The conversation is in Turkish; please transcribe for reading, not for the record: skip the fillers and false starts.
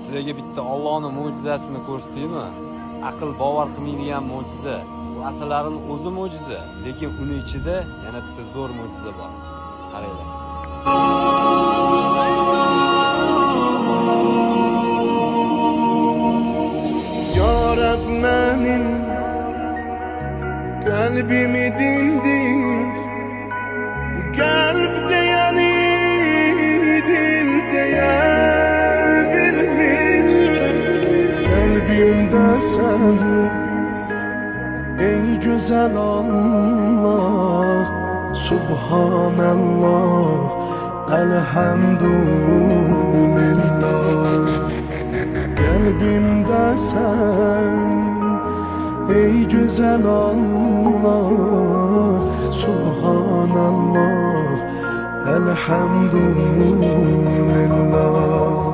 Sizlarga bitta Allohning mo'jizasini ko'rsataymi? Aql bovar qilmaydigan mo'jiza. Bu asarlarning o'zi mo'jiza, lekin uni ichida yana bitta zo'r mo'jiza bor. Qaranglar. Ya Rab benim kalbimi dindir, kalpte yani dilde bilmiş, kalbimde sen ey güzel Allah, Subhanallah, elhamdülillah. Kalbimde sen ey güzel Allah, Subhanallah, elhamdülillah.